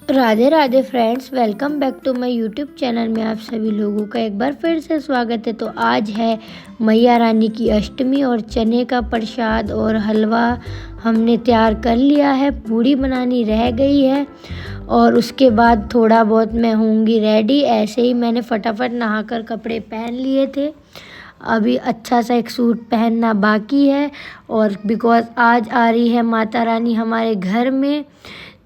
Radhe Radhe friends, welcome back to my YouTube channel में आप सभी लोगों का एक बार फिर से स्वागत है। तो आज है मैया रानी की अष्टमी और चने का प्रसाद और हलवा हमने तैयार कर लिया है। पूड़ी बनानी रह गई है और उसके बाद थोड़ा बहुत मैं होंगी रेडी। ऐसे ही मैंने फटाफट नहाकर कपड़े पहन लिए थे। अभी अच्छा सा एक सूट पहनना बाकी है और बिकॉज़ आज आ रही है माता रानी हमारे घर में,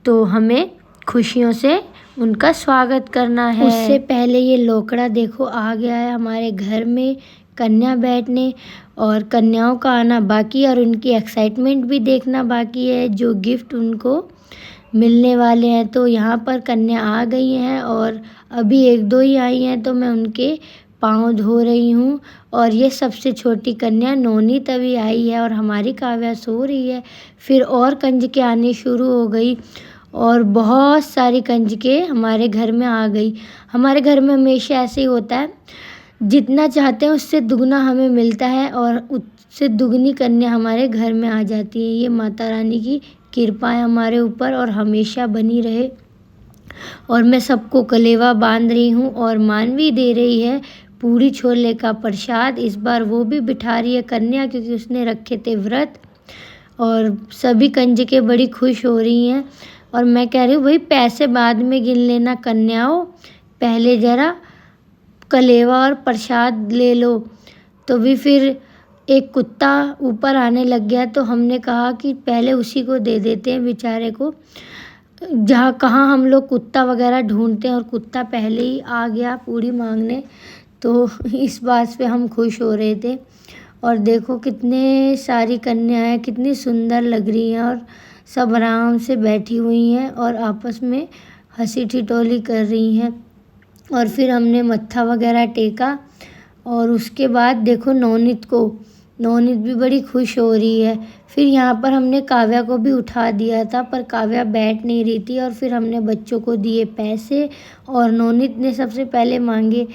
तो हमें खुशियों से उनका स्वागत करना है। उससे पहले ये लोकड़ा देखो आ गया है हमारे घर में कन्या बैठने, और कन्याओं का आना बाकी है और उनकी एक्साइटमेंट भी देखना बाकी है, जो गिफ्ट उनको मिलने वाले हैं। तो यहाँ पर कन्या आ गई हैं और अभी एक दो ही आई हैं, तो मैं उनके पाँव धो रही हूँ। और ये सबसे छोटी कन्या नोनी तभी आई है और हमारी काव्या सो रही है। फिर और कंजकें आनी शुरू हो गई और बहुत सारी कंजकें हमारे घर में आ गई। हमारे घर में हमेशा ऐसे ही होता है, जितना चाहते हैं उससे दुगना हमें मिलता है और उससे दुगनी कन्या हमारे घर में आ जाती है। ये माता रानी की कृपा है हमारे ऊपर और हमेशा बनी रहे। और मैं सबको कलेवा बांध रही हूँ और मानवी दे रही है पूरी छोले का प्रसाद। इस बार वो भी बिठा रही है कन्या, क्योंकि उसने रखे थे व्रत। और सभी कंजकें बड़ी खुश हो रही हैं और मैं कह रही हूँ भाई पैसे बाद में गिन लेना कन्याओं, पहले ज़रा कलेवा और प्रसाद ले लो। तो भी फिर एक कुत्ता ऊपर आने लग गया, तो हमने कहा कि पहले उसी को दे देते हैं बेचारे को। जहाँ कहाँ हम लोग कुत्ता वगैरह ढूंढते हैं और कुत्ता पहले ही आ गया पूड़ी मांगने, तो इस बात पे हम खुश हो रहे थे। और देखो कितने सारी कन्याएं कितनी सुंदर लग रही हैं और सब आराम से बैठी हुई हैं और आपस में हंसी ठिठोली कर रही हैं। और फिर हमने मत्था वगैरह टेका और उसके बाद देखो नौनीत भी बड़ी खुश हो रही है। फिर यहाँ पर हमने काव्या को भी उठा दिया था, पर काव्या बैठ नहीं रही थी और फिर हमने बच्चों को दिए पैसे और नौनीत ने सबसे पहले मांगे।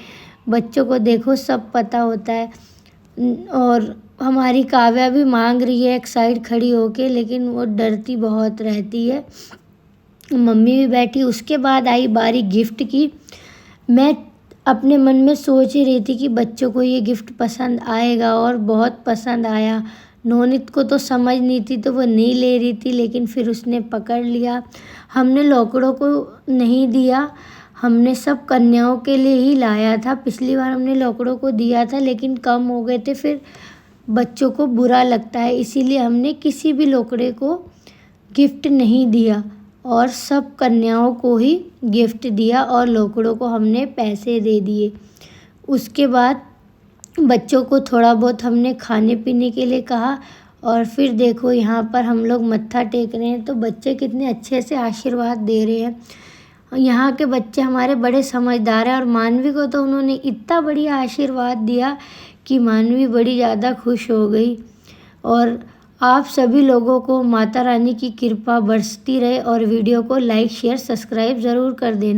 बच्चों को देखो सब पता होता है। और हमारी काव्या भी मांग रही है एक साइड खड़ी होके, लेकिन वो डरती बहुत रहती है। मम्मी भी बैठी। उसके बाद आई बारी गिफ्ट की। मैं अपने मन में सोच ही रही थी कि बच्चों को ये गिफ्ट पसंद आएगा और बहुत पसंद आया। नोनित को तो समझ नहीं थी तो वो नहीं ले रही थी, लेकिन फिर उसने पकड़ लिया। हमने लोकड़ों को नहीं दिया, हमने सब कन्याओं के लिए ही लाया था। पिछली बार हमने लोकड़ों को दिया था लेकिन कम हो गए थे, फिर बच्चों को बुरा लगता है, इसीलिए हमने किसी भी लोकड़े को गिफ्ट नहीं दिया और सब कन्याओं को ही गिफ्ट दिया और लोकड़ों को हमने पैसे दे दिए। उसके बाद बच्चों को थोड़ा बहुत हमने खाने पीने के लिए कहा और फिर देखो यहाँ पर हम लोग मत्था टेक रहे हैं, तो बच्चे कितने अच्छे से आशीर्वाद दे रहे हैं। यहाँ के बच्चे हमारे बड़े समझदार हैं और मानवी को तो उन्होंने इतना बढ़िया आशीर्वाद दिया कि मानवी बड़ी ज़्यादा खुश हो गई। और आप सभी लोगों को माता रानी की कृपा बरसती रहे और वीडियो को लाइक शेयर सब्सक्राइब ज़रूर कर देना।